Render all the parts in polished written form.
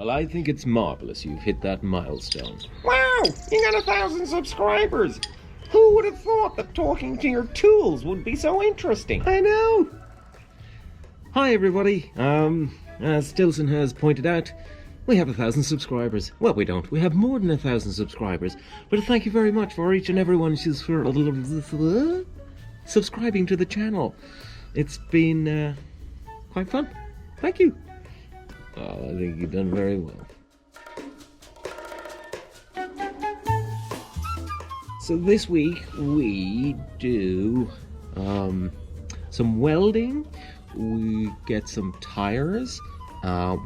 Well, I think it's marvelous you've hit that milestone. Wow! You got 1,000 subscribers! Who would have thought that talking to your tools would be so interesting? I know! Hi everybody, as Stilson has pointed out, we have 1,000 subscribers. Well, we don't. We have more than 1,000 subscribers. But thank you very much for each and every one who's subscribing to the channel. It's been quite fun. Thank you. Oh, I think you've done very well. So this week we do some welding. We get some tires.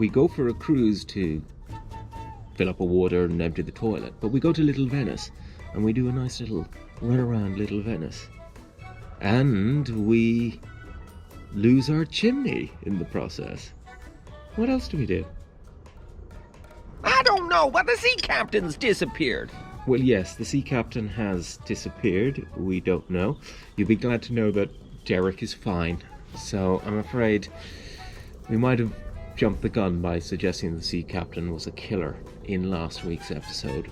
We go for a cruise to fill up a water and empty the toilet. But we go to Little Venice and we do a nice little run around Little Venice. And we lose our chimney in the process. What else do we do? I don't know, but the sea captain's disappeared. Well, yes, the sea captain has disappeared. We don't know. You'll be glad to know that Derek is fine. So I'm afraid we might have jumped the gun by suggesting the sea captain was a killer in last week's episode.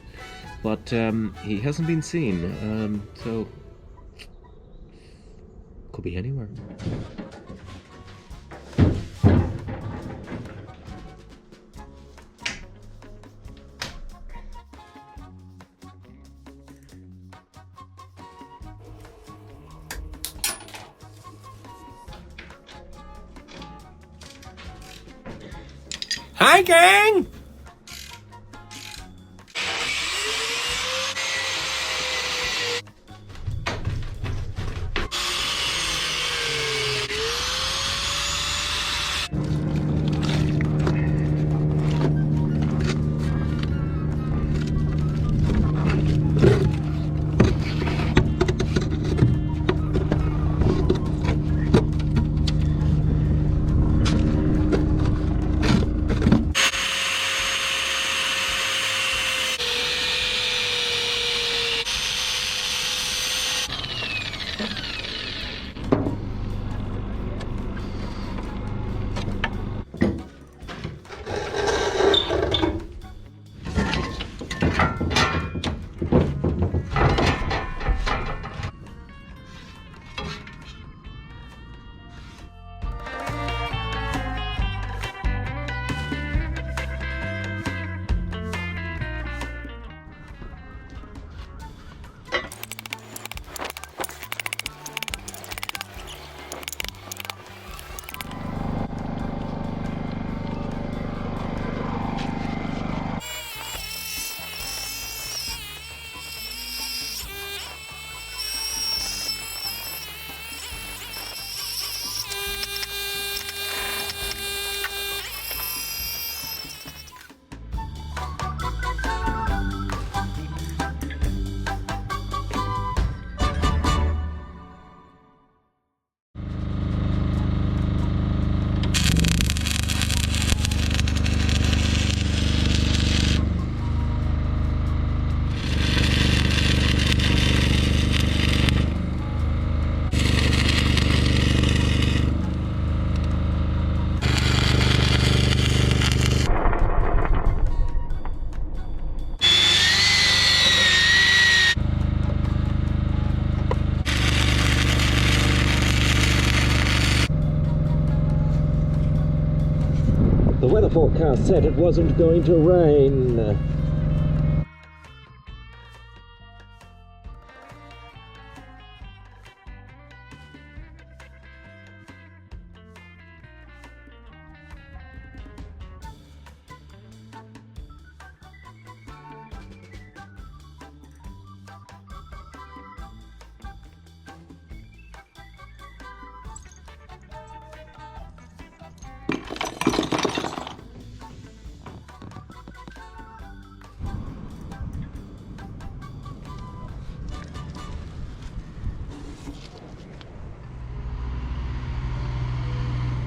But he hasn't been seen, so could be anywhere. Hi, gang! The weather forecast said it wasn't going to rain.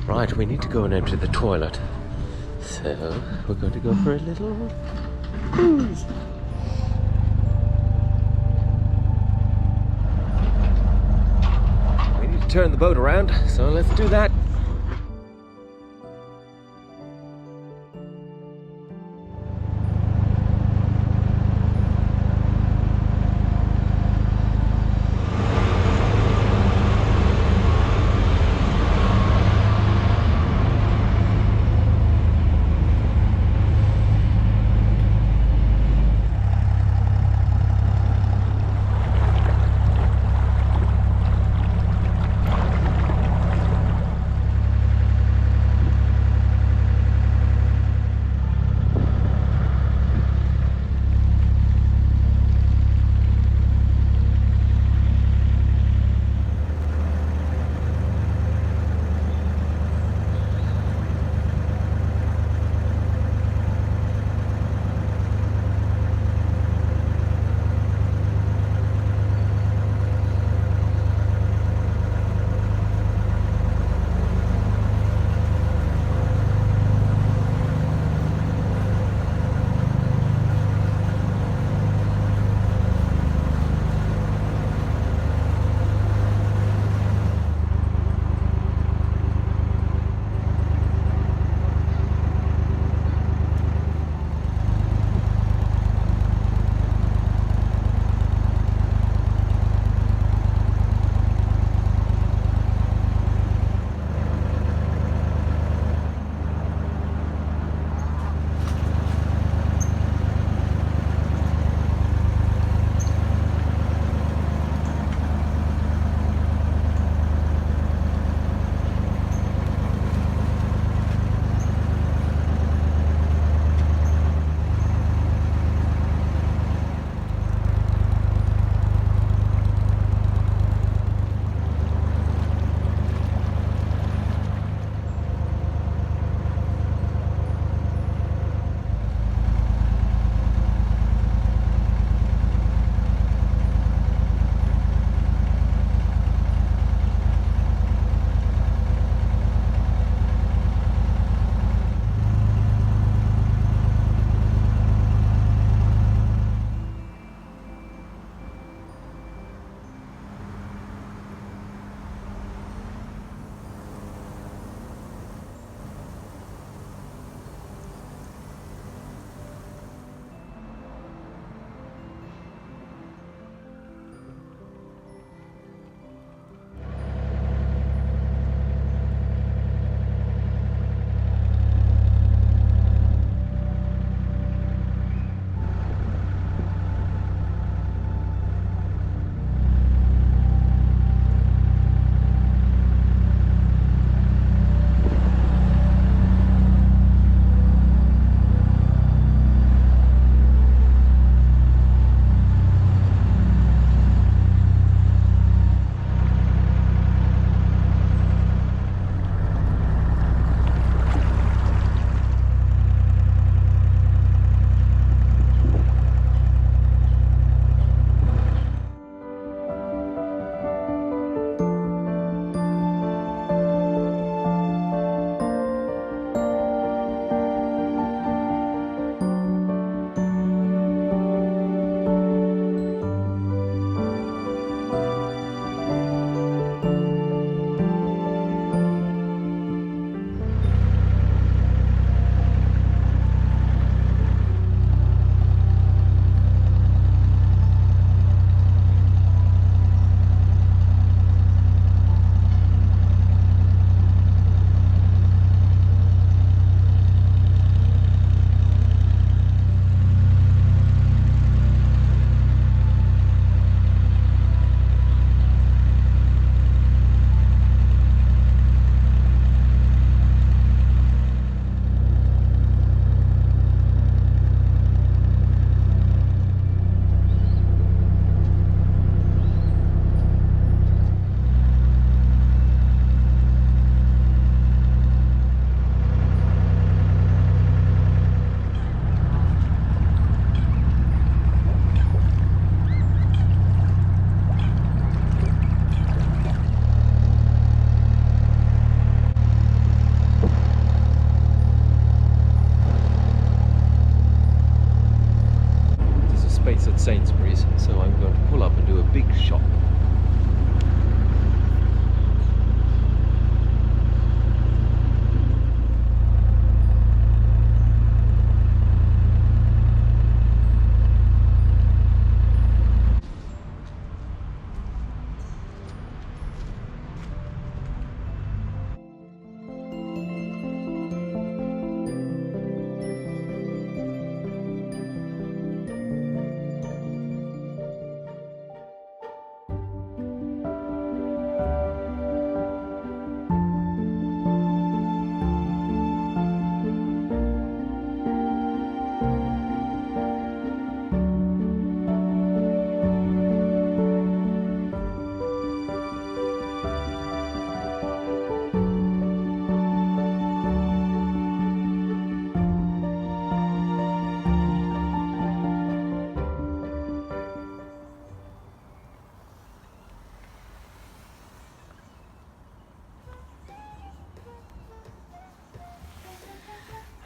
Right, we need to go and empty the toilet. So, we're going to go for a little cruise. We need to turn the boat around, so let's do that.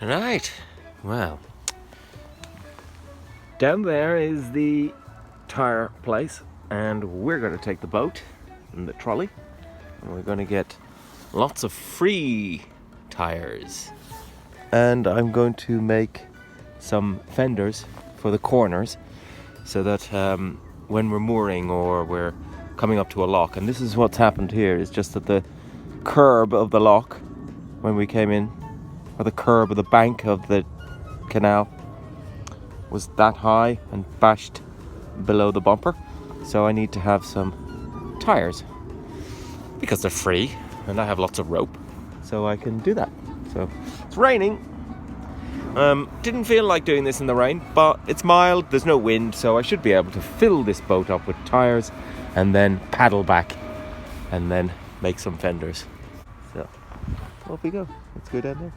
Right, well, down there is the tire place, and we're going to take the boat and the trolley, and we're going to get lots of free tires. And I'm going to make some fenders for the corners so that when we're mooring or we're coming up to a lock, and this is what's happened here, is just that the curb of the lock when we came in, or the curb of the bank of the canal, was that high and bashed below the bumper. So I need to have some tires because they're free and I have lots of rope, so I can do that. So it's raining. Didn't feel like doing this in the rain, but it's mild, there's no wind, so I should be able to fill this boat up with tires and then paddle back and then make some fenders. So off we go. Let's go down there.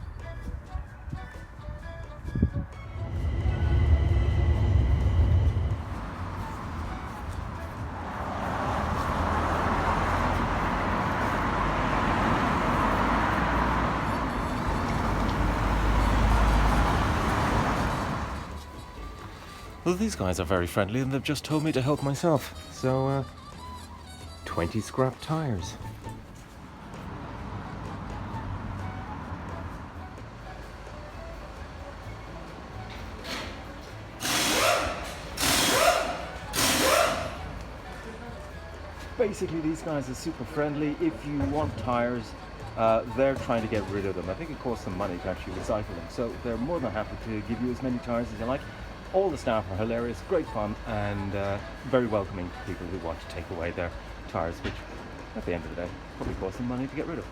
Well, these guys are very friendly and they've just told me to help myself. So, 20 scrap tires. Basically, these guys are super friendly. If you want tires, they're trying to get rid of them. I think it costs them money to actually recycle them. So they're more than happy to give you as many tires as you like. All the staff are hilarious, great fun, and very welcoming to people who want to take away their tires, which at the end of the day probably costs them money to get rid of.